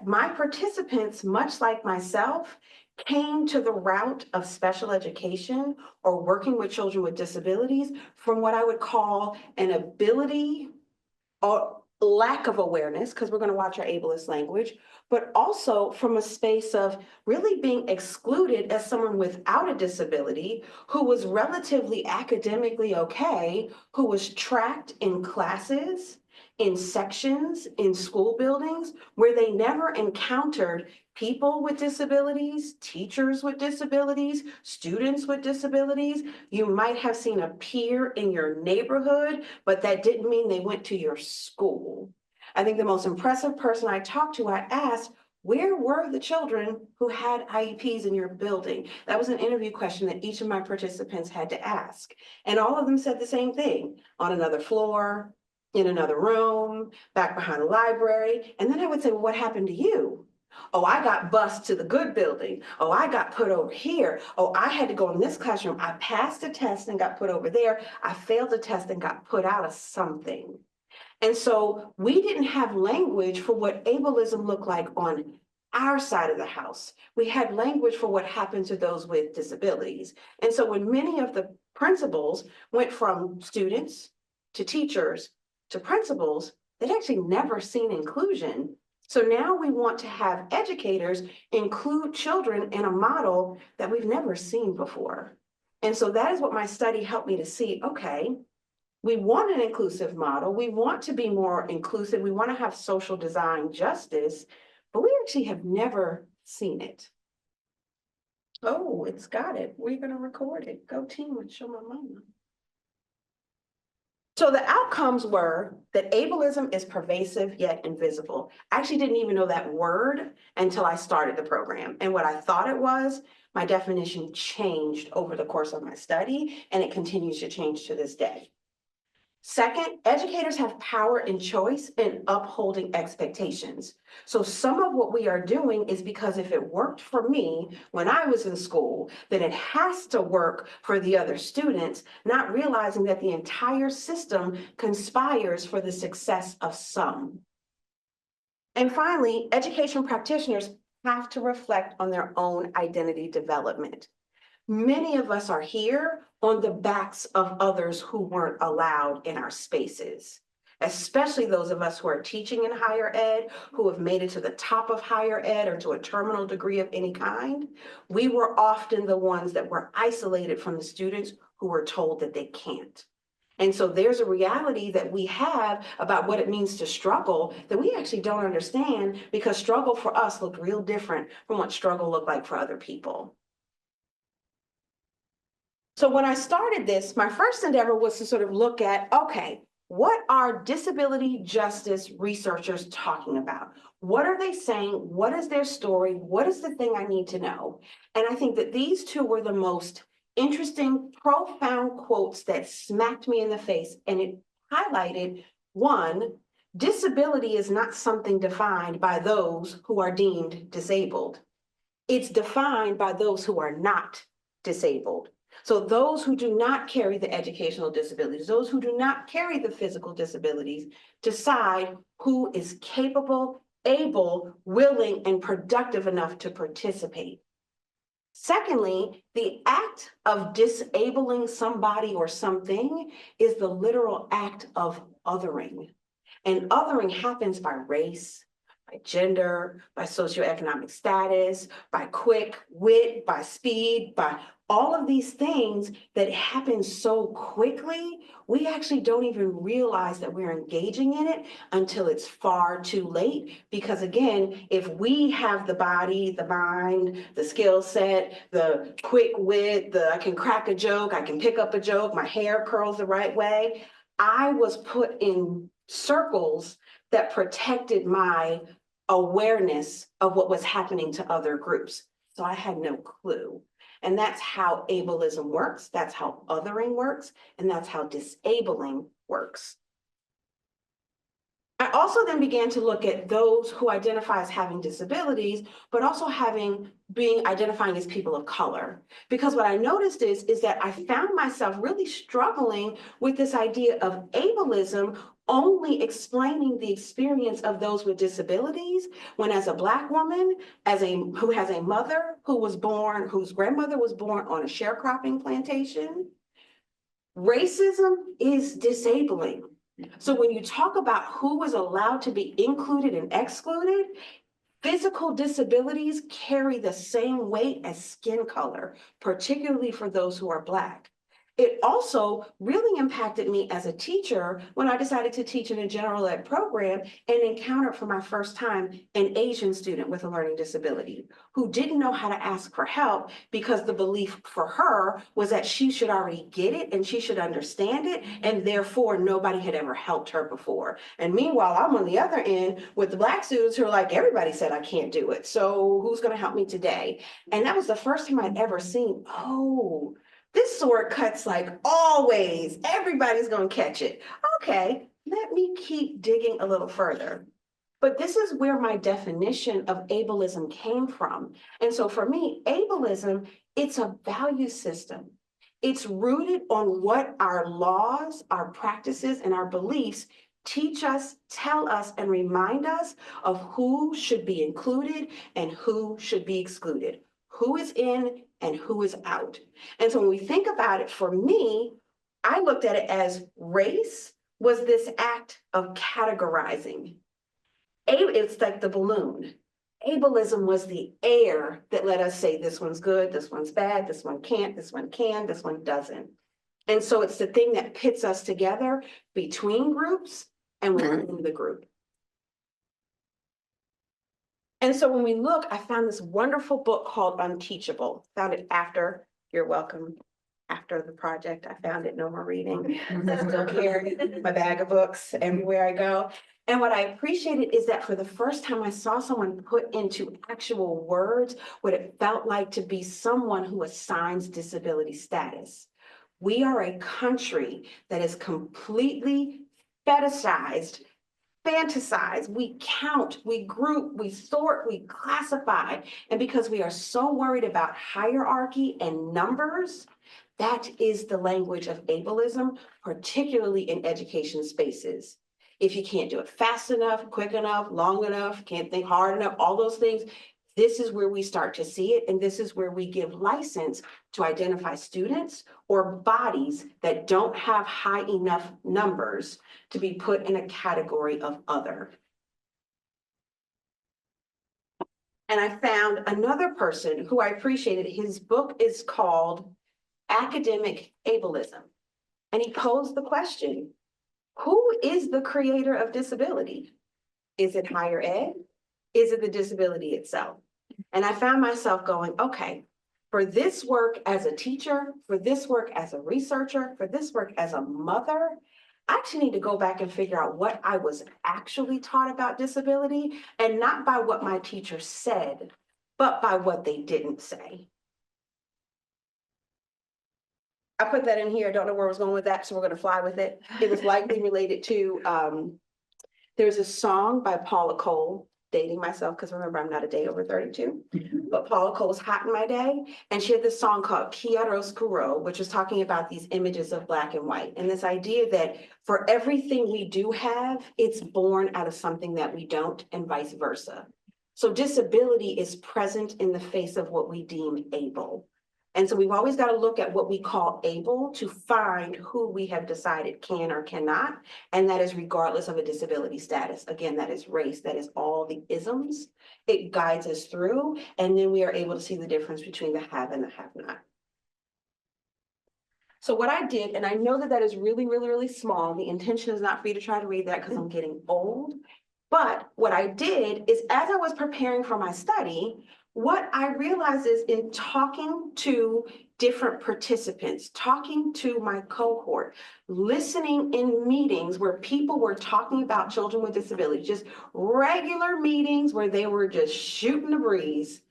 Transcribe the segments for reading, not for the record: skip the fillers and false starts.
that my participants, much like myself, came to the route of special education or working with children with disabilities from what I would call an ability or lack of awareness, because we're going to watch our ableist language, but also from a space of really being excluded as someone without a disability who was relatively academically okay, who was tracked in classes, in sections, in school buildings, where they never encountered people with disabilities, teachers with disabilities, students with disabilities. You might have seen a peer in your neighborhood, but that didn't mean they went to your school. I think the most impressive person I talked to, I asked, where were the children who had IEPs in your building? That was an interview question that each of my participants had to ask. And all of them said the same thing: on another floor, in another room, back behind a library. And then I would say, well, what happened to you? Oh, I got bused to the good building. Oh, I got put over here. Oh, I had to go in this classroom. I passed a test and got put over there. I failed a test and got put out of something. And so we didn't have language for what ableism looked like on our side of the house. We had language for what happened to those with disabilities. And so when many of the principals went from students to teachers to principals, they'd actually never seen inclusion. So now we want to have educators include children in a model that we've never seen before. And so that is what my study helped me to see. Okay, we want an inclusive model. We want to be more inclusive. We want to have social design justice, but we actually have never seen it. Oh, it's got it. We're going to record it. Go team and show my mama. So the outcomes were that ableism is pervasive yet invisible. I actually didn't even know that word until I started the program. And what I thought it was, my definition changed over the course of my study, and it continues to change to this day. Second, educators have power and choice in upholding expectations. So some of what we are doing is because if it worked for me when I was in school, then it has to work for the other students, not realizing that the entire system conspires for the success of some. And finally, education practitioners have to reflect on their own identity development. Many of us are here on the backs of others who weren't allowed in our spaces, especially those of us who are teaching in higher ed, who have made it to the top of higher ed or to a terminal degree of any kind. We were often the ones that were isolated from the students who were told that they can't. And so there's a reality that we have about what it means to struggle that we actually don't understand, because struggle for us looked real different from what struggle looked like for other people. So when I started this, my first endeavor was to sort of look at, okay, what are disability justice researchers talking about? What are they saying? What is their story? What is the thing I need to know? And I think that these two were the most interesting, profound quotes that smacked me in the face. And it highlighted, one, disability is not something defined by those who are deemed disabled. It's defined by those who are not disabled. So those who do not carry the educational disabilities, those who do not carry the physical disabilities, decide who is capable, able, willing, and productive enough to participate. Secondly, the act of disabling somebody or something is the literal act of othering. And othering happens by race, by gender, by socioeconomic status, by quick wit, by speed, by all of these things that happen so quickly, we actually don't even realize that we're engaging in it until it's far too late. Because again, if we have the body, the mind, the skill set, the quick wit, I can crack a joke, I can pick up a joke, my hair curls the right way, I was put in circles that protected my awareness of what was happening to other groups. So I had no clue. And that's how ableism works, that's how othering works, and that's how disabling works. I also then began to look at those who identify as having disabilities, but also identifying as people of color. Because what I noticed is that I found myself really struggling with this idea of ableism only explaining the experience of those with disabilities, when as a Black woman, who has a mother whose grandmother was born on a sharecropping plantation, racism is disabling. So when you talk about who is allowed to be included and excluded, physical disabilities carry the same weight as skin color, particularly for those who are Black. It also really impacted me as a teacher when I decided to teach in a general ed program and encountered for my first time an Asian student with a learning disability who didn't know how to ask for help because the belief for her was that she should already get it and she should understand it, and therefore nobody had ever helped her before. And meanwhile, I'm on the other end with the Black students who are like, everybody said I can't do it, so who's going to help me today? And that was the first time I'd ever seen, oh, this sword cuts like always. Everybody's going to catch it. Okay, let me keep digging a little further. But this is where my definition of ableism came from. And so for me, ableism, it's a value system. It's rooted on what our laws, our practices, and our beliefs teach us, tell us, and remind us of who should be included and who should be excluded, who is in and who is out. And so when we think about it, for me, I looked at it as race was this act of categorizing. It's like the balloon. Ableism was the air that let us say this one's good, this one's bad, this one can't, this one can, this one doesn't. And so it's the thing that pits us together between groups and within the group. And so when we look, I found this wonderful book called Unteachable. Found it after, you're welcome, after the project. I found it, no more reading. I still carry my bag of books everywhere I go. And what I appreciated is that for the first time I saw someone put into actual words what it felt like to be someone who assigns disability status. We are a country that is completely fetishized, fantasize, we count, we group, we sort, we classify. And because we are so worried about hierarchy and numbers, that is the language of ableism, particularly in education spaces. If you can't do it fast enough, quick enough, long enough, can't think hard enough, all those things, this is where we start to see it. And this is where we give license to identify students or bodies that don't have high enough numbers to be put in a category of other. And I found another person who I appreciated. His book is called Academic Ableism. And he posed the question, who is the creator of disability? Is it higher ed? Is it the disability itself? And I found myself going, okay, for this work as a teacher, for this work as a researcher, for this work as a mother, I actually need to go back and figure out what I was actually taught about disability, and not by what my teacher said, but by what they didn't say. I put that in here. I don't know where I was going with that, so we're going to fly with it. It was likely related to, there's a song by Paula Cole, dating myself, because remember, I'm not a day over 32, but Paula Cole's Hot in My Day. And she had this song called Chiaroscuro, which was talking about these images of black and white. And this idea that for everything we do have, it's born out of something that we don't, and vice versa. So disability is present in the face of what we deem able. And so we've always got to look at what we call able to find who we have decided can or cannot. And that is regardless of a disability status. Again, that is race, that is all the isms. It guides us through, and then we are able to see the difference between the have and the have not. So what I did, and I know that that is really, really, really small. The intention is not for you to try to read that because I'm getting old. But what I did is, as I was preparing for my study, what I realized is, in talking to different participants, talking to my cohort, listening in meetings where people were talking about children with disabilities, just regular meetings where they were just shooting the breeze,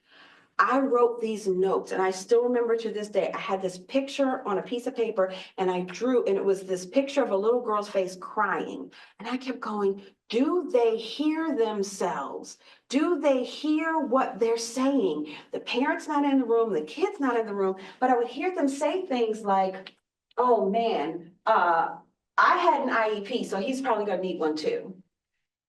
I wrote these notes, and I still remember to this day. I had this picture on a piece of paper, and I drew, and it was this picture of a little girl's face crying. And I kept going, do they hear themselves? Do they hear what they're saying? The parent's not in the room, the kid's not in the room, but I would hear them say things like, oh man, I had an IEP, so he's probably gonna need one too.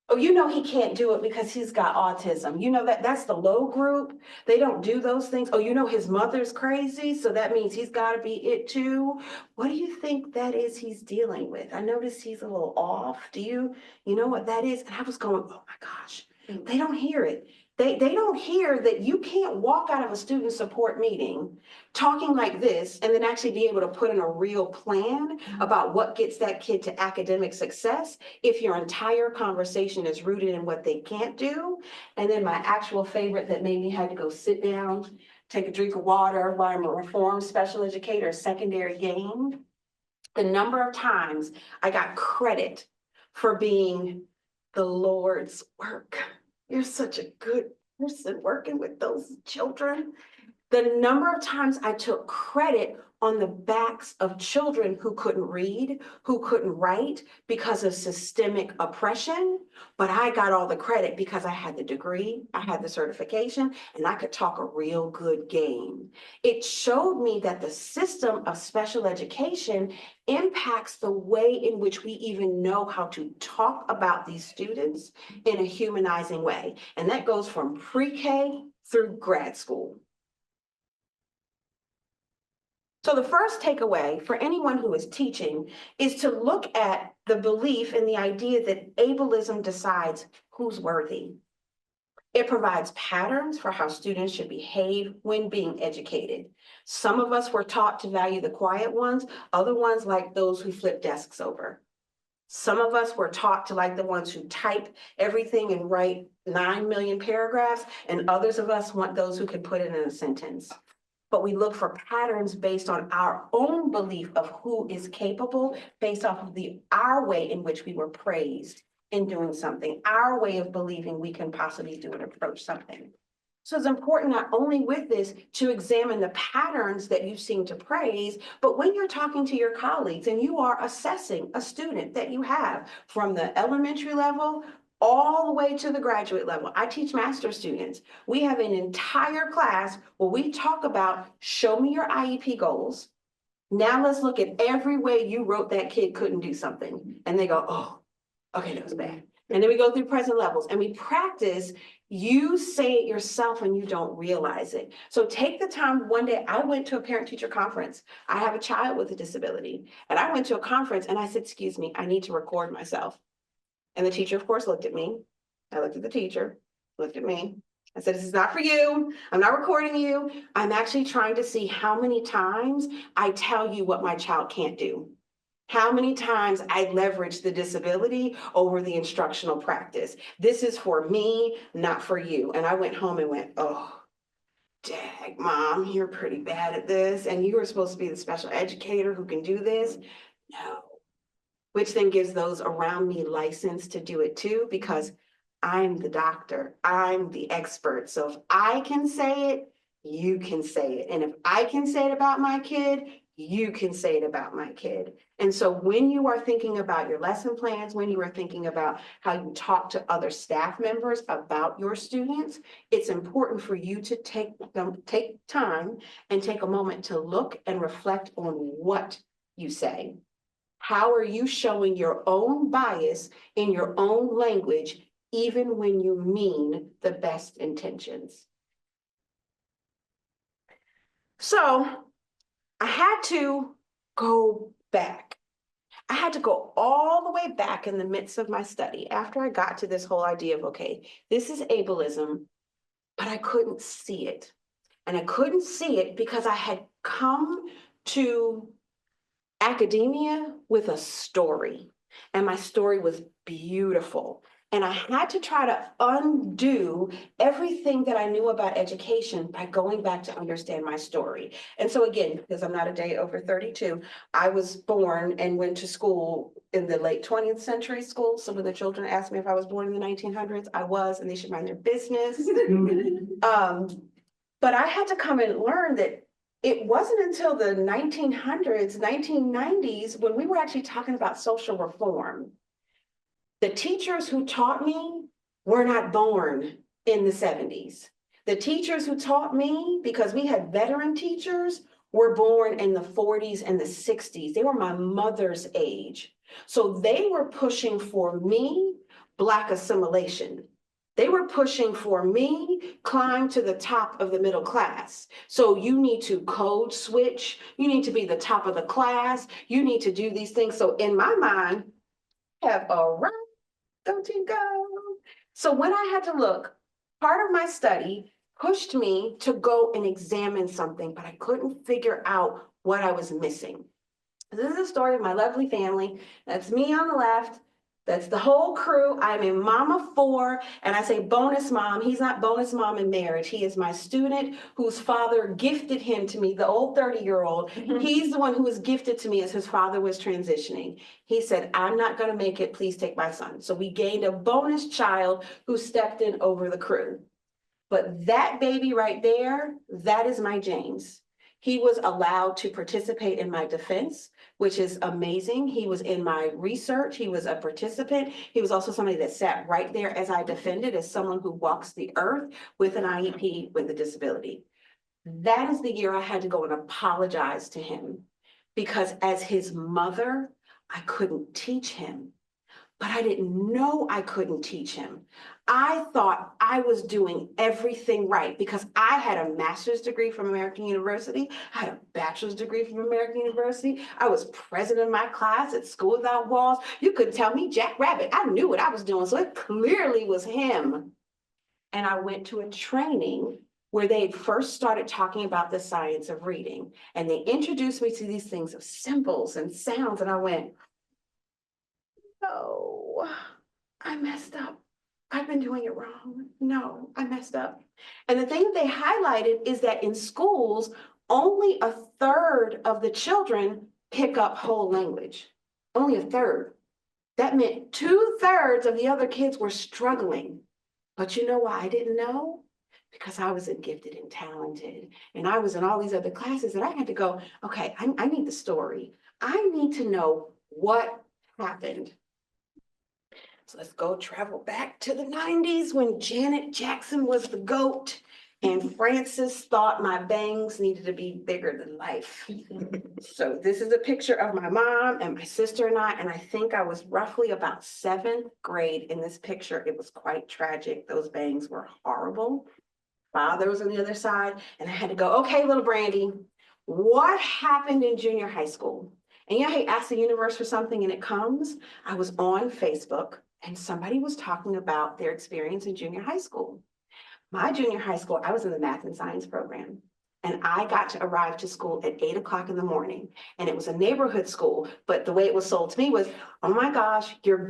Oh, you know he can't do it because he's got autism. You know that's the low group. They don't do those things. Oh, you know his mother's crazy, so that means he's got to be it too. What do you think that is he's dealing with? I noticed he's a little off. You know what that is? And I was going, oh my gosh, they don't hear it. They don't hear that you can't walk out of a student support meeting talking like this and then actually be able to put in a real plan about what gets that kid to academic success if your entire conversation is rooted in what they can't do. And then my actual favorite that made me had to go sit down, take a drink of water while I'm a reformed special educator, secondary game. The number of times I got credit for being the Lord's work. You're such a good person working with those children. The number of times I took credit on the backs of children who couldn't read, who couldn't write because of systemic oppression, but I got all the credit because I had the degree, I had the certification, and I could talk a real good game. It showed me that the system of special education impacts the way in which we even know how to talk about these students in a humanizing way. And that goes from pre-K through grad school. So the first takeaway for anyone who is teaching is to look at the belief and the idea that ableism decides who's worthy. It provides patterns for how students should behave when being educated. Some of us were taught to value the quiet ones, other ones like those who flip desks over. Some of us were taught to like the ones who type everything and write 9 million paragraphs, and others of us want those who can put it in a sentence. But we look for patterns based on our own belief of who is capable, based off of our way in which we were praised in doing something, our way of believing we can possibly do and approach something. So it's important not only with this to examine the patterns that you seem to praise, but when you're talking to your colleagues and you are assessing a student that you have from the elementary level all the way to the graduate level. I teach master's students. We have an entire class where we talk about, show me your IEP goals. Now let's look at every way you wrote that kid couldn't do something. And they go, oh, okay, that was bad. And then we go through present levels and we practice, you say it yourself and you don't realize it. So take the time. One day I went to a parent teacher conference. I have a child with a disability and I went to a conference and I said, excuse me, I need to record myself. And the teacher, of course, looked at me. I looked at the teacher, looked at me. I said, this is not for you. I'm not recording you. I'm actually trying to see how many times I tell you what my child can't do. How many times I leverage the disability over the instructional practice. This is for me, not for you. And I went home and went, oh, dag, Mom, you're pretty bad at this. And you were supposed to be the special educator who can do this. No. Which then gives those around me license to do it too, because I'm the doctor, I'm the expert. So if I can say it, you can say it. And if I can say it about my kid, you can say it about my kid. And so when you are thinking about your lesson plans, when you are thinking about how you talk to other staff members about your students, it's important for you to take time and take a moment to look and reflect on what you say. How are you showing your own bias in your own language, even when you mean the best intentions? So I had to go back. I had to go all the way back in the midst of my study after I got to this whole idea of, okay, this is ableism, but I couldn't see it. And I couldn't see it because I had come to academia with a story, and my story was beautiful. And I had to try to undo everything that I knew about education by going back to understand my story. And so again, because I'm not a day over 32, I was born and went to school in the late 20th century school. So when the children asked me if I was born in the 1900s, I was, and they should mind their business. But I had to come and learn that it wasn't until the 1900s, 1990s, when we were actually talking about social reform. The teachers who taught me were not born in the 70s. The teachers who taught me, because we had veteran teachers, were born in the 40s and the 60s. They were my mother's age. So they were pushing for me, Black assimilation. They were pushing for me, climb to the top of the middle class. So you need to code switch. You need to be the top of the class. You need to do these things. So in my mind, I have a right, don't you go. So when I had to look, part of my study pushed me to go and examine something, but I couldn't figure out what I was missing. This is a story of my lovely family. That's me on the left. That's the whole crew. I'm a mom of four, and I say bonus mom. He's not bonus mom in marriage. He is my student whose father gifted him to me, the old 30-year-old. He's the one who was gifted to me as his father was transitioning. He said, I'm not going to make it. Please take my son. So we gained a bonus child who stepped in over the crew. But that baby right there, that is my James. He was allowed to participate in my defense, which is amazing. He was in my research. He was a participant. He was also somebody that sat right there as I defended, as someone who walks the earth with an IEP with a disability. That is the year I had to go and apologize to him, because as his mother, I couldn't teach him. But I didn't know I couldn't teach him. I thought I was doing everything right because I had a master's degree from American University. I had a bachelor's degree from American University. I was president of my class at School Without Walls. You couldn't tell me Jack Rabbit. I knew what I was doing, so it clearly was him. And I went to a training where they had first started talking about the science of reading. And they introduced me to these things of symbols and sounds, and I went, no, I messed up. I've been doing it wrong. No, I messed up. And the thing that they highlighted is that in schools, only a third of the children pick up whole language. Only a third. That meant 2/3 of the other kids were struggling. But you know why I didn't know? Because I was gifted and talented. And I was in all these other classes and I had to go, okay, I need the story. I need to know what happened. So let's go travel back to the 90s when Janet Jackson was the GOAT and Francis thought my bangs needed to be bigger than life. So this is a picture of my mom and my sister and I think I was roughly about 7th grade in this picture. It was quite tragic. Those bangs were horrible. Father was on the other side and I had to go, okay, little Brandi, what happened in junior high school? And you know, hey, ask the universe for something and it comes. I was on Facebook and somebody was talking about their experience in junior high school. My junior high school, I was in the math and science program. And I got to arrive to school at 8 o'clock in the morning. And it was a neighborhood school. But the way it was sold to me was, oh my gosh, you're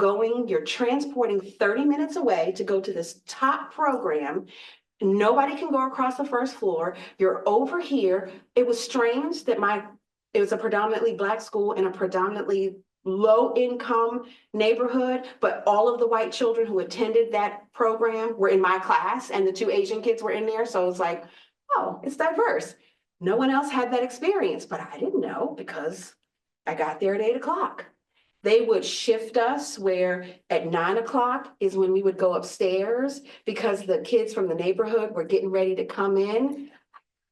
transporting 30 minutes away to go to this top program. Nobody can go across the first floor. You're over here. It was strange that it was a predominantly Black school in a predominantly low-income neighborhood, but all of the white children who attended that program were in my class, and the 2 Asian kids were in there. So it was like, oh, it's diverse. No one else had that experience, but I didn't know because I got there at 8 o'clock. They would shift us where at 9 o'clock is when we would go upstairs because the kids from the neighborhood were getting ready to come in.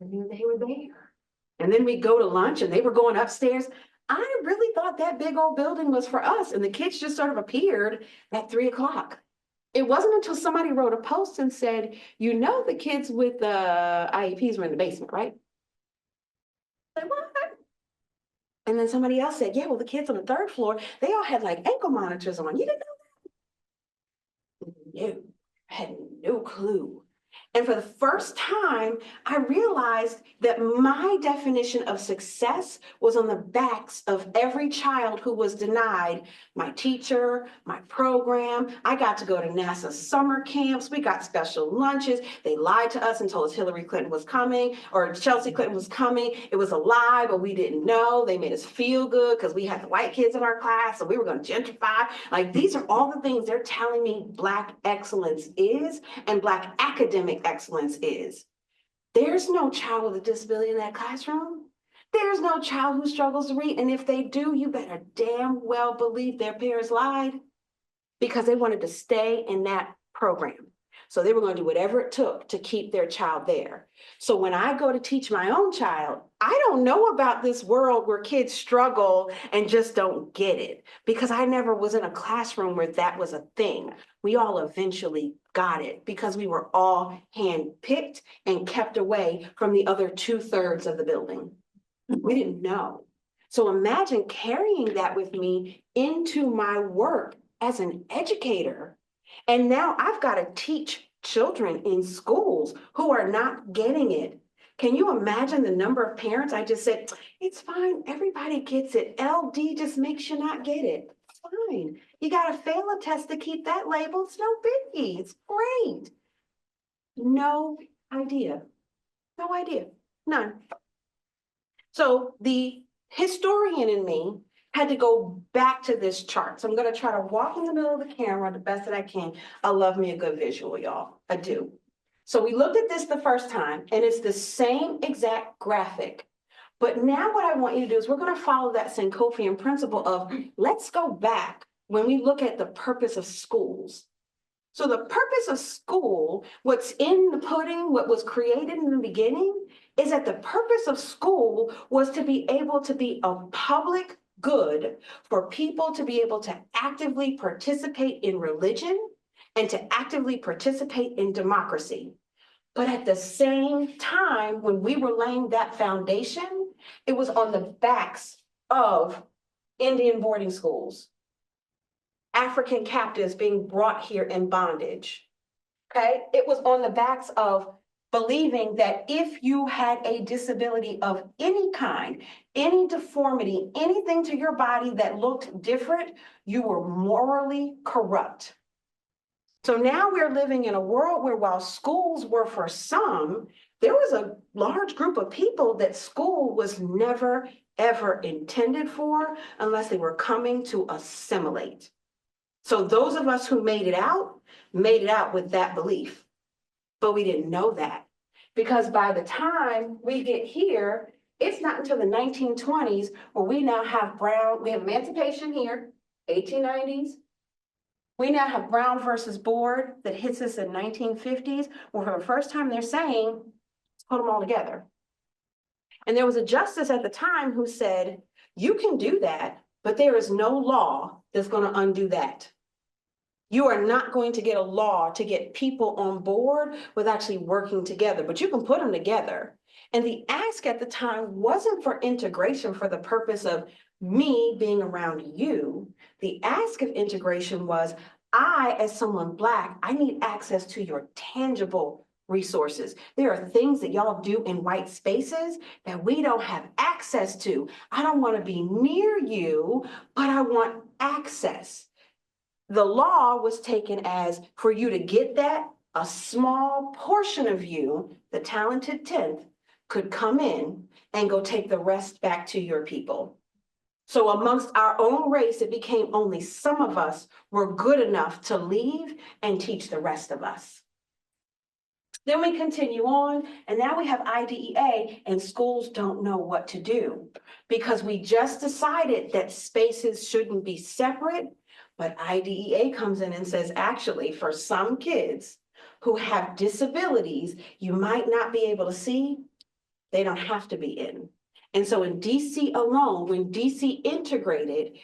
I knew they were there. And then we'd go to lunch and they were going upstairs. I really thought that big old building was for us, and the kids just sort of appeared at 3 o'clock. It wasn't until somebody wrote a post and said, you know, the kids with the IEPs were in the basement, right? Like, what? And then somebody else said, yeah, well, the kids on the 3rd floor, they all had like ankle monitors on. You didn't know that? No, I had no clue. And for the first time, I realized that my definition of success was on the backs of every child who was denied my teacher, my program. I got to go to NASA summer camps. We got special lunches. They lied to us and told us Hillary Clinton was coming or Chelsea Clinton was coming. It was a lie, but we didn't know. They made us feel good because we had the white kids in our class, so we were going to gentrify. Like, these are all the things they're telling me Black excellence is and Black academic excellence is. There's no child with a disability in that classroom. There's no child who struggles to read. And if they do, you better damn well believe their parents lied because they wanted to stay in that program. So they were going to do whatever it took to keep their child there. So when I go to teach my own child, I don't know about this world where kids struggle and just don't get it, because I never was in a classroom where that was a thing. We all eventually got it because we were all handpicked and kept away from the other 2/3 of the building. We didn't know. So imagine carrying that with me into my work as an educator. And now I've got to teach children in schools who are not getting it. Can you imagine the number of parents I just said, it's fine, everybody gets it. LD just makes you not get it. It's fine. You got to fail a test to keep that label. It's no biggie. It's great. No idea. No idea. None. So the historian in me had to go back to this chart. So I'm going to try to walk in the middle of the camera the best that I can. I love me a good visual, y'all. I do. So we looked at this the first time, and it's the same exact graphic. But now what I want you to do is we're going to follow that Sankofian principle of let's go back when we look at the purpose of schools. So the purpose of school, what's in the pudding, what was created in the beginning, is that the purpose of school was to be able to be a public good for people to be able to actively participate in religion and to actively participate in democracy. But at the same time, when we were laying that foundation, it was on the backs of Indian boarding schools, African captives being brought here in bondage. Okay, it was on the backs of believing that if you had a disability of any kind, any deformity, anything to your body that looked different, you were morally corrupt. So now we're living in a world where while schools were for some, there was a large group of people that school was never, ever intended for unless they were coming to assimilate. So those of us who made it out with that belief. But we didn't know that, because by the time we get here, it's not until the 1920s where we now have we have emancipation here, 1890s. We now have Brown versus Board that hits us in 1950s, where for the first time they're saying, let's put them all together. And there was a justice at the time who said, you can do that, but there is no law that's going to undo that. You are not going to get a law to get people on board with actually working together, but you can put them together. And the ask at the time wasn't for integration for the purpose of me being around you. The ask of integration was, I, as someone Black, I need access to your tangible resources. There are things that y'all do in white spaces that we don't have access to. I don't want to be near you, but I want access. The law was taken as, for you to get that, a small portion of you, the talented 10th, could come in and go take the rest back to your people. So amongst our own race, it became only some of us were good enough to leave and teach the rest of us. Then we continue on, and now we have IDEA, and schools don't know what to do because we just decided that spaces shouldn't be separate. But IDEA comes in and says, actually, for some kids who have disabilities, you might not be able to see, they don't have to be in. And so in DC alone, when DC integrated,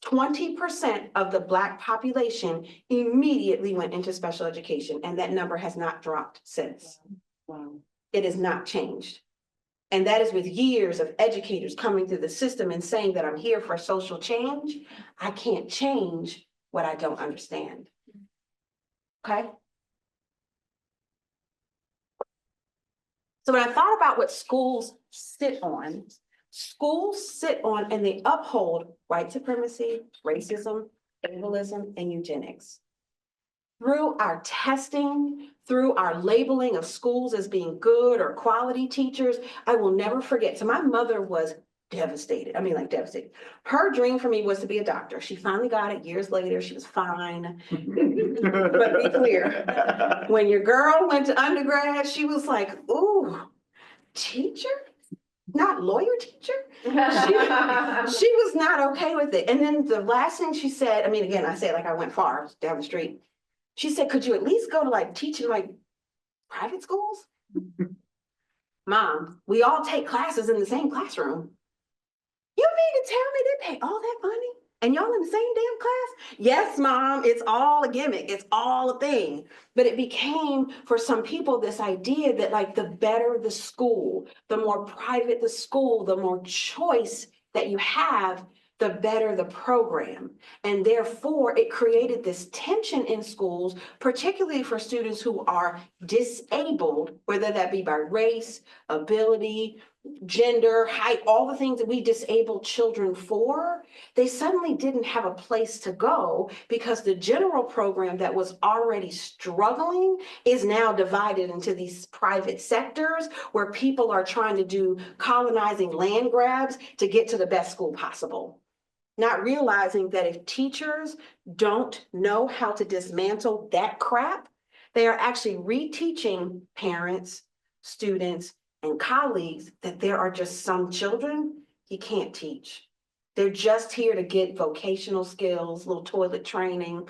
20% of the Black population immediately went into special education, and that number has not dropped since. Wow. It has not changed. And that is with years of educators coming through the system and saying that I'm here for social change. I can't change what I don't understand. Okay? So when I thought about what schools sit on and they uphold white supremacy, racism, ableism, and eugenics. Through our testing, through our labeling of schools as being good or quality teachers, I will never forget. So my mother was devastated. I mean, like devastated. Her dream for me was to be a doctor. She finally got it years later. She was fine. But be clear, when your girl went to undergrad, she was like, ooh, teacher? Not lawyer teacher? She was not okay with it. And then the last thing she said, I mean, again, I said like I went far down the street. She said, could you at least go to like teaching like private schools? Mom, we all take classes in the same classroom. You mean to tell me they pay all that money and y'all in the same damn class? Yes, Mom, it's all a gimmick. It's all a thing. But it became, for some people, this idea that like the better the school, the more private the school, the more choice that you have, the better the program. And therefore, it created this tension in schools, particularly for students who are disabled, whether that be by race, ability, gender, height, all the things that we disable children for. They suddenly didn't have a place to go because the general program that was already struggling is now divided into these private sectors where people are trying to do colonizing land grabs to get to the best school possible. Not realizing that if teachers don't know how to dismantle that crap, they are actually reteaching parents, students, and colleagues that there are just some children you can't teach. They're just here to get vocational skills, little toilet training,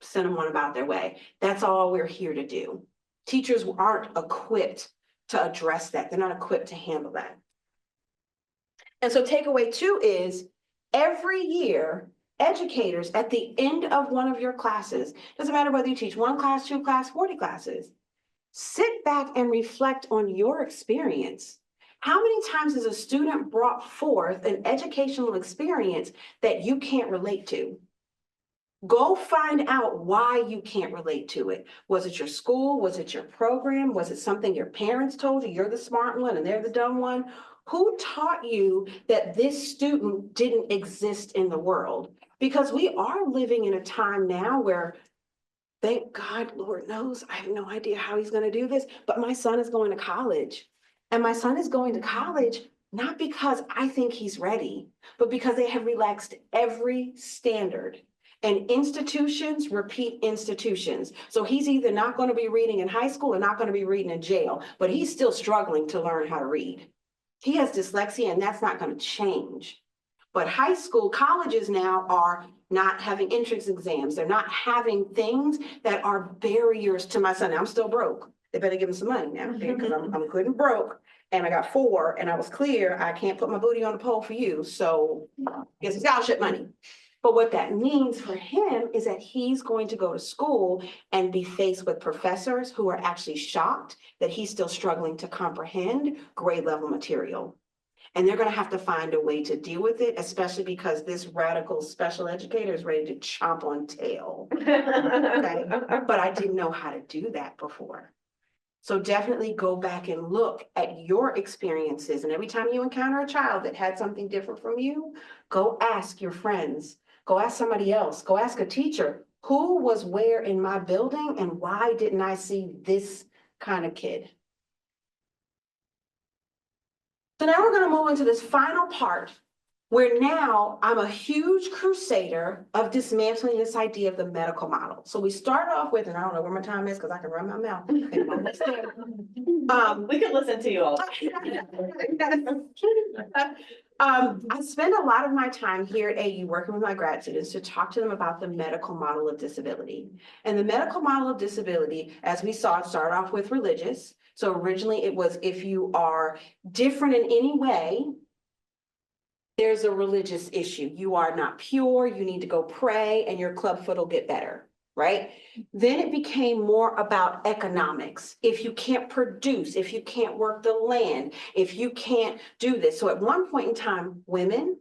send them on about their way. That's all we're here to do. Teachers aren't equipped to address that. They're not equipped to handle that. And so takeaway 2 is every year, educators at the end of one of your classes, doesn't matter whether you teach 1 class, 2 class, 40 classes, sit back and reflect on your experience. How many times has a student brought forth an educational experience that you can't relate to? Go find out why you can't relate to it. Was it your school? Was it your program? Was it something your parents told you? You're the smart one and they're the dumb one. Who taught you that this student didn't exist in the world? Because we are living in a time now where, thank God, Lord knows, I have no idea how he's going to do this, but my son is going to college. And my son is going to college not because I think he's ready, but because they have relaxed every standard. And institutions repeat institutions. So he's either not going to be reading in high school or not going to be reading in jail, but he's still struggling to learn how to read. He has dyslexia, and that's not going to change. But high school, colleges now are not having entrance exams. They're not having things that are barriers to my son. Now, I'm still broke. They better give him some money now, okay? Because I'm good and broke, and I got 4, and I was clear. I can't put my booty on the pole for you, so get some scholarship money. But what that means for him is that he's going to go to school and be faced with professors who are actually shocked that he's still struggling to comprehend grade level material. And they're going to have to find a way to deal with it, especially because this radical special educator is ready to chomp on tail. Okay? But I didn't know how to do that before. So definitely go back and look at your experiences. And every time you encounter a child that had something different from you, go ask your friends, go ask somebody else, go ask a teacher, who was where in my building and why didn't I see this kind of kid? So now we're going to move into this final part where now I'm a huge crusader of dismantling this idea of the medical model. So we start off with, and I don't know where my time is because I can run my mouth. We could listen to you all. I spend a lot of my time here at AU working with my grad students to talk to them about the medical model of disability. And the medical model of disability, as we saw, started off with religious. So originally it was if you are different in any way, there's a religious issue. You are not pure, you need to go pray and your club foot will get better, right? Then it became more about economics. If you can't produce, if you can't work the land, if you can't do this. So at one point in time, women,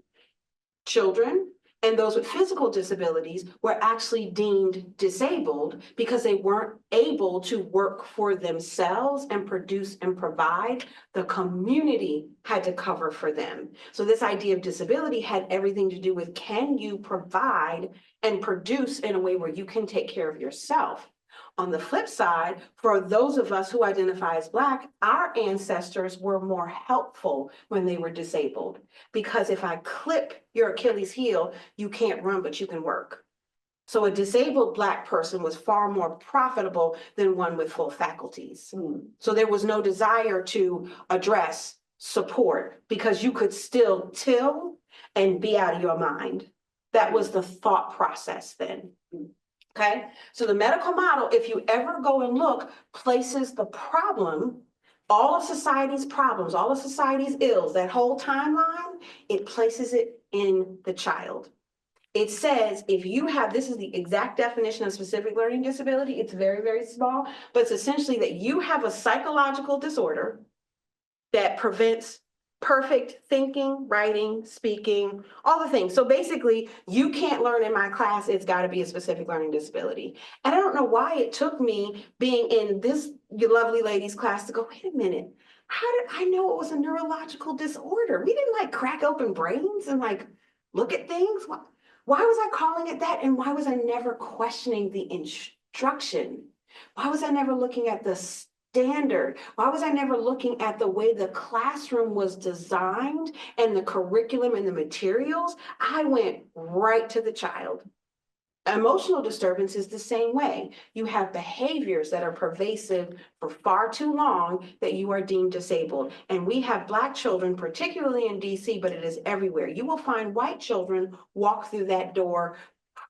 children, and those with physical disabilities were actually deemed disabled because they weren't able to work for themselves and produce and provide. The community had to cover for them. So this idea of disability had everything to do with, can you provide and produce in a way where you can take care of yourself? On the flip side, for those of us who identify as Black, our ancestors were more helpful when they were disabled. Because if I clip your Achilles heel, you can't run, but you can work. So a disabled Black person was far more profitable than one with full faculties. So there was no desire to address support because you could still till and be out of your mind. That was the thought process then. Okay, so the medical model, if you ever go and look, places the problem, all of society's problems, all of society's ills, that whole timeline, it places it in the child. It says if you have, this is the exact definition of specific learning disability, it's very, very small, but it's essentially that you have a psychological disorder that prevents perfect thinking, writing, speaking, all the things. So basically, you can't learn in my class, it's got to be a specific learning disability. And I don't know why it took me being in this lovely lady's class to go, wait a minute, how did I know it was a neurological disorder? We didn't like crack open brains and like look at things. Why was I calling it that? And why was I never questioning the instruction? Why was I never looking at the standard? Why was I never looking at the way the classroom was designed and the curriculum and the materials? I went right to the child. Emotional disturbance is the same way. You have behaviors that are pervasive for far too long that you are deemed disabled. And we have Black children, particularly in DC, but it is everywhere. You will find white children walk through that door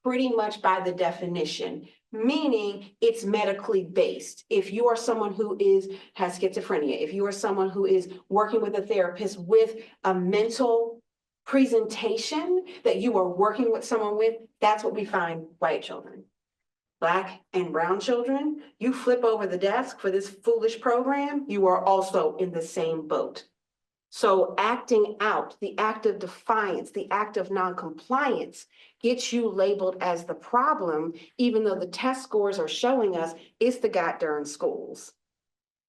pretty much by the definition, meaning it's medically based. If you are someone who has schizophrenia, if you are someone who is working with a therapist with a mental presentation that you are working with someone with, that's what we find white children. Black and brown children, you flip over the desk for this foolish program, you are also in the same boat. So acting out, the act of defiance, the act of noncompliance gets you labeled as the problem, even though the test scores are showing us it's the goddamn schools.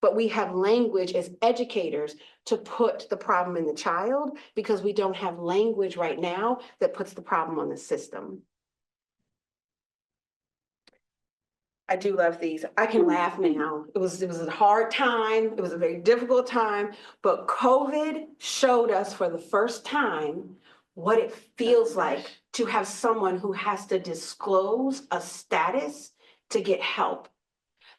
But we have language as educators to put the problem in the child because we don't have language right now that puts the problem on the system. I do love these. I can laugh now. It was a hard time. It was a very difficult time, but COVID showed us for the first time what it feels like to have someone who has to disclose a status to get help.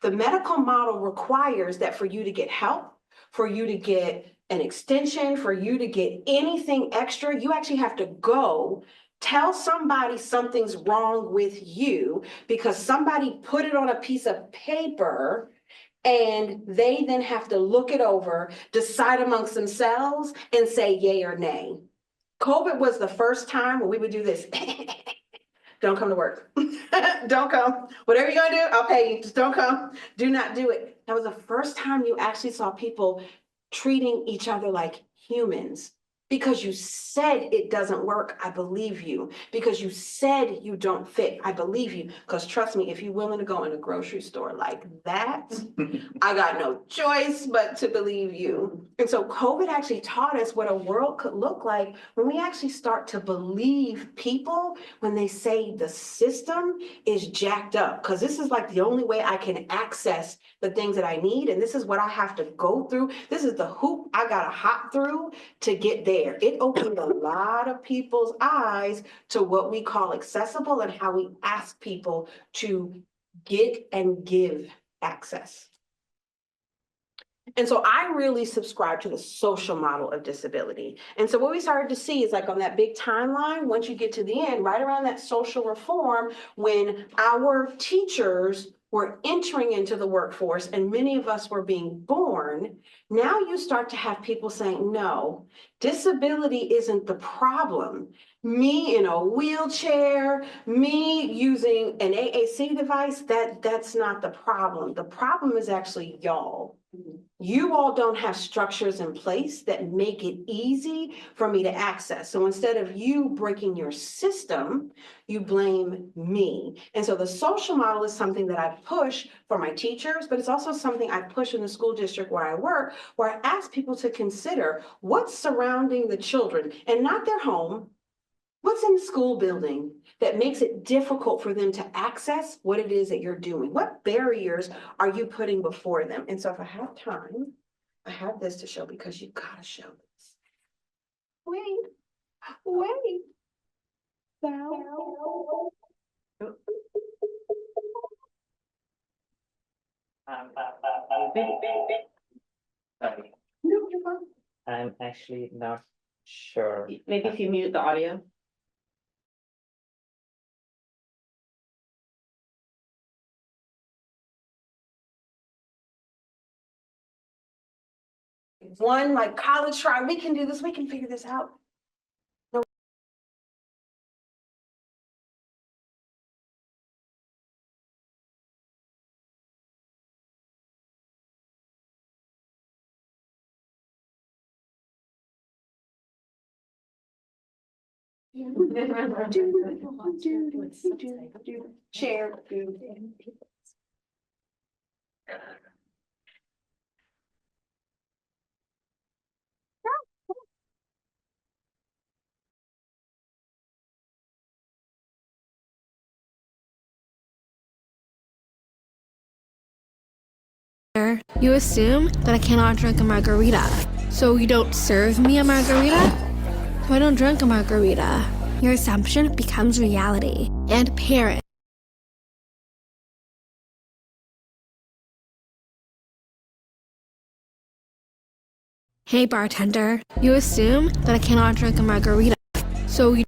The medical model requires that for you to get help, for you to get an extension, for you to get anything extra, you actually have to go tell somebody something's wrong with you because somebody put it on a piece of paper and they then have to look it over, decide amongst themselves and say yay or nay. COVID was the first time when we would do this. Don't come to work. Don't come. Whatever you're gonna do, I'll pay you. Just don't come. Do not do it. That was the first time you actually saw people treating each other like humans. Because you said it doesn't work, I believe you. Because you said you don't fit, I believe you. Because trust me, if you're willing to go in a grocery store like that, I got no choice but to believe you. And so COVID actually taught us what a world could look like when we actually start to believe people when they say the system is jacked up. Because this is like the only way I can access the things that I need. And this is what I have to go through. This is the hoop I gotta hop through to get there. It opened a lot of people's eyes to what we call accessible and how we ask people to get and give access. And so I really subscribe to the social model of disability. And so what we started to see is like on that big timeline, once you get to the end, right around that social reform, when our teachers were entering into the workforce and many of us were being born, now you start to have people saying, no, disability isn't the problem. Me in a wheelchair, me using an AAC device, that's not the problem. The problem is actually y'all. You all don't have structures in place that make it easy for me to access. So instead of you breaking your system, you blame me. And so the social model is something that I push for my teachers, but it's also something I push in the school district where I work, where I ask people to consider what's surrounding the children and not their home. What's in the school building that makes it difficult for them to access what it is that you're doing? What barriers are you putting before them? And so if I have time, I have this to show because you gotta show this. Wait. So. Sorry, No, you're fine. I'm actually not sure. Maybe if you mute the audio. one like college try, we can do this, we can figure this out. Share. You assume that I cannot drink a margarita, so you don't serve me a margarita? So I don't drink a margarita. Your assumption becomes reality. And parent. Hey bartender, you assume that I cannot drink a margarita, so you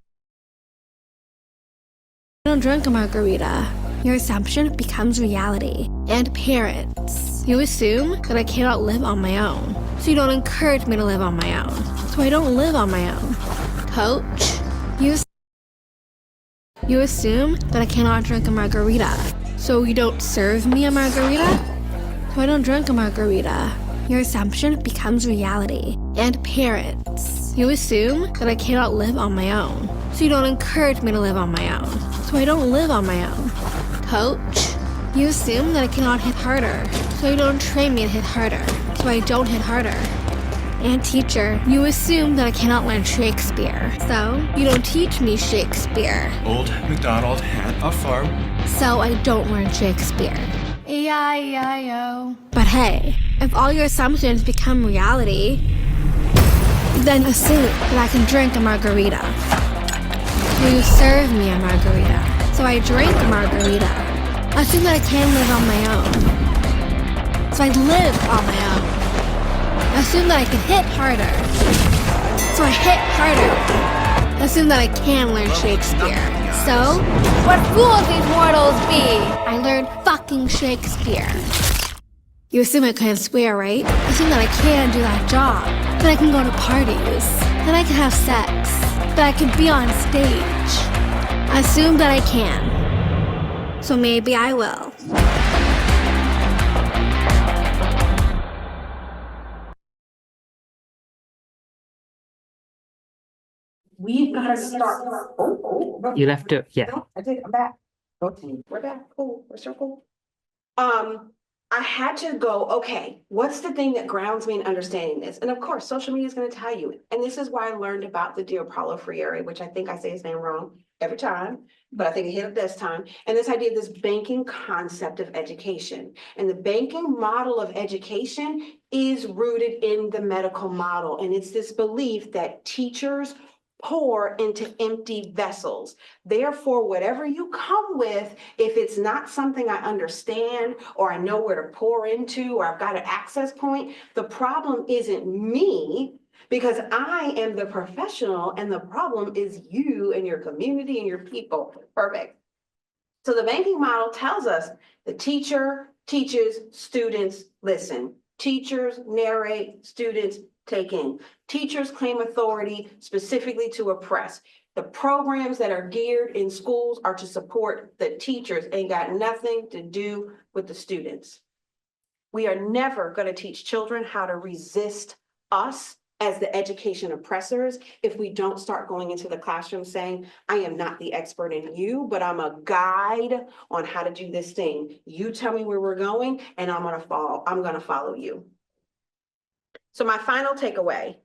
don't drink a margarita. Your assumption becomes reality. And parents. You assume that I cannot live on my own, so you don't encourage me to live on my own. So I don't live on my own. Coach, you assume that I cannot drink a margarita, so you don't serve me a margarita? So I don't drink a margarita. Your assumption becomes reality. And parents. You assume that I cannot live on my own, so you don't encourage me to live on my own. So I don't live on my own. Coach, you assume that I cannot hit harder, so you don't train me to hit harder. So I don't hit harder. And teacher, you assume that I cannot learn Shakespeare, so you don't teach me Shakespeare. Old MacDonald had a farm. So I don't learn Shakespeare. E-I-E-I-O. But hey, if all your assumptions become reality, then assume that I can drink a margarita. So you serve me a margarita. So I drink a margarita. Assume that I can live on my own. So I live on my own. Assume that I can hit harder. So I hit harder. Assume that I can learn Shakespeare. So, what fools these mortals be? I learned fucking Shakespeare. You assume I can't swear, right? Assume that I can do that job. That I can go to parties. That I can have sex. That I can be on stage. Assume that I can. So maybe I will. We've got to start. You left to, yeah. No, I take it back. Okay, we're back. Cool. We're circle. I had to go, okay, what's the thing that grounds me in understanding this? And of course, social media is going to tell you. And this is why I learned about the Dio Paulo Freire, which I think I say his name wrong every time, but I think I hit it this time. And this idea of this banking concept of education. And the banking model of education is rooted in the medical model. And it's this belief that teachers pour into empty vessels. Therefore, whatever you come with, if it's not something I understand or I know where to pour into or I've got an access point, the problem isn't me because I am the professional and the problem is you and your community and your people. Perfect. So the banking model tells us the teacher teaches, students listen. Teachers narrate, students take in. Teachers claim authority specifically to oppress. The programs that are geared in schools are to support the teachers and got nothing to do with the students. We are never going to teach children how to resist us as the education oppressors if we don't start going into the classroom saying, I am not the expert in you, but I'm a guide on how to do this thing. You tell me where we're going and I'm going to follow you. So my final takeaway,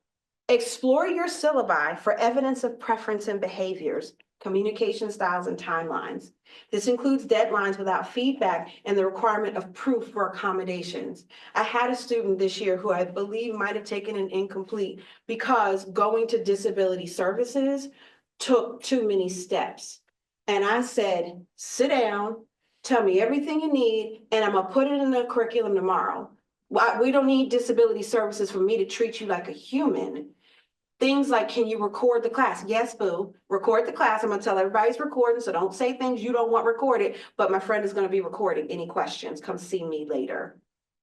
explore your syllabi for evidence of preference and behaviors, communication styles, and timelines. This includes deadlines without feedback and the requirement of proof for accommodations. I had a student this year who I believe might have taken an incomplete because going to disability services took too many steps. And I said, sit down, tell me everything you need, and I'm gonna put it in the curriculum tomorrow. We don't need disability services for me to treat you like a human. Things like, can you record the class? Yes, boo, record the class. I'm gonna tell everybody's recording, so don't say things you don't want recorded, but my friend is gonna be recording. Any questions, come see me later.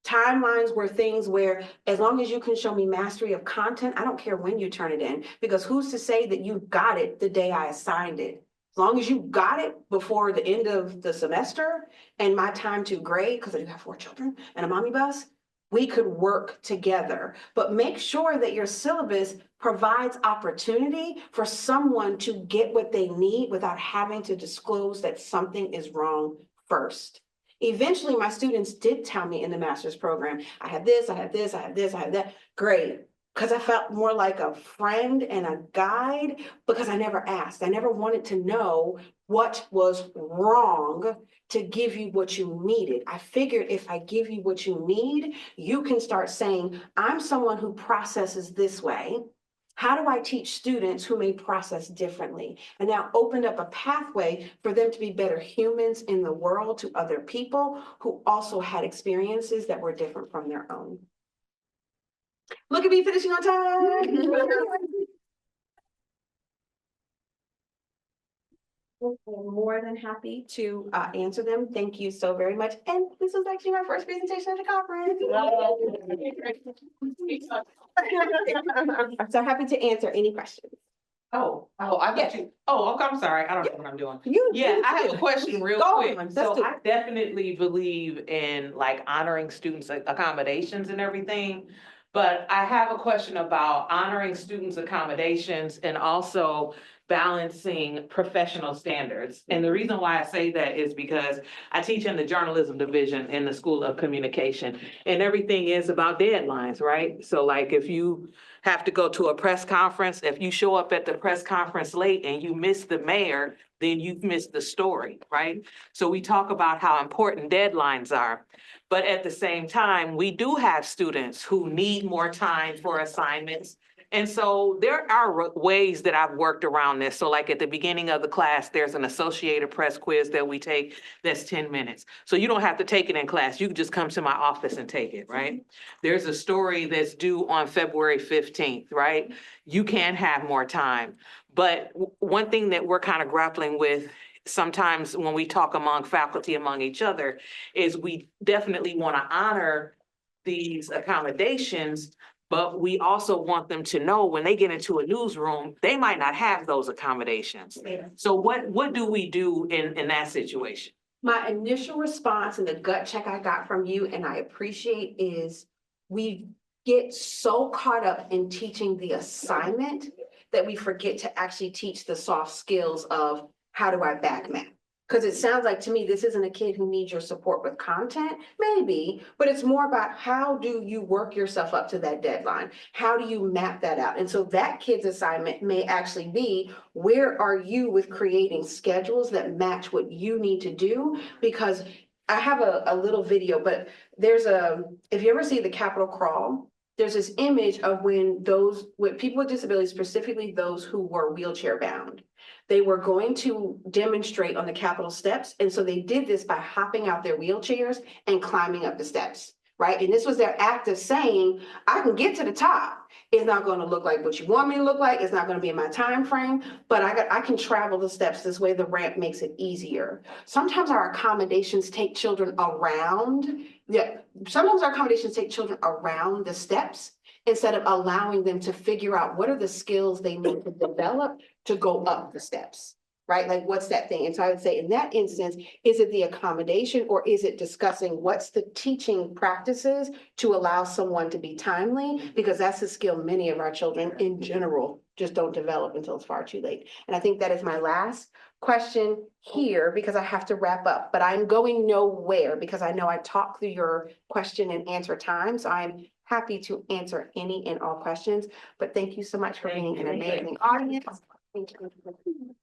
Timelines were things where, as long as you can show me mastery of content, I don't care when you turn it in, because who's to say that you got it the day I assigned it? As long as you got it before the end of the semester and my time to grade, because I do have 4 children and a mommy bus, we could work together. But make sure that your syllabus provides opportunity for someone to get what they need without having to disclose that something is wrong first. Eventually, my students did tell me in the master's program, I have this, I have this, I have this, I have that. Great. Because I felt more like a friend and a guide, because I never asked. I never wanted to know what was wrong to give you what you needed. I figured if I give you what you need, you can start saying, I'm someone who processes this way. How do I teach students who may process differently? And now opened up a pathway for them to be better humans in the world to other people who also had experiences that were different from their own. Look at me finishing on time. I'm more than happy to answer them. Thank you so very much. And this was actually my first presentation at the conference. I'm so happy to answer any questions. I thought you, okay, I'm sorry, I don't know what I'm doing. You I have a question real Go quick. on, let's So do I definitely believe in like honoring students' accommodations and everything. But I have a question about honoring students' accommodations and also balancing professional standards. And the reason why I say that is because I teach in the journalism division in the School of Communication, and everything is about deadlines, right? So like if you have to go to a press conference, if you show up at the press conference late and you miss the mayor, then you've missed the story, right? So we talk about how important deadlines are. But at the same time, we do have students who need more time for assignments. And so there are ways that I've worked around this. So like at the beginning of the class, there's an Associated Press quiz that we take that's 10 minutes. So you don't have to take it in class. You can just come to my office and take it, right? There's a story that's due on February 15th, right? You can have more time. But one thing that we're kind of grappling with sometimes when we talk among faculty, among each other, is we definitely want to honor these accommodations, but we also want them to know when they get into a newsroom, they might not have those accommodations. So what do we do in that situation? My initial response and the gut check I got from you, and I appreciate, is we get so caught up in teaching the assignment that we forget to actually teach the soft skills of how do I back map? Because it sounds like to me, this isn't a kid who needs your support with content, maybe, but it's more about how do you work yourself up to that deadline? How do you map that out? And so that kid's assignment may actually be, where are you with creating schedules that match what you need to do? Because I have a little video, but there's if you ever see the Capitol crawl, there's this image of when people with disabilities, specifically those who were wheelchair bound, they were going to demonstrate on the Capitol steps. And so they did this by hopping out their wheelchairs and climbing up the steps, right? And this was their act of saying, I can get to the top. It's not going to look like what you want me to look like. It's not going to be in my time frame, but I can travel the steps this way. The ramp makes it easier. Sometimes our accommodations take children around. Sometimes our accommodations take children around the steps instead of allowing them to figure out what are the skills they need to develop to go up the steps, right? Like, what's that thing? And so I would say in that instance, is it the accommodation or is it discussing what's the teaching practices to allow someone to be timely? Because that's a skill many of our children in general just don't develop until it's far too late. And I think that is my last question here because I have to wrap up, but I'm going nowhere because I know I talked through your question and answer time. So I'm happy to answer any and all questions, but thank you so much for being an amazing audience. Thank you.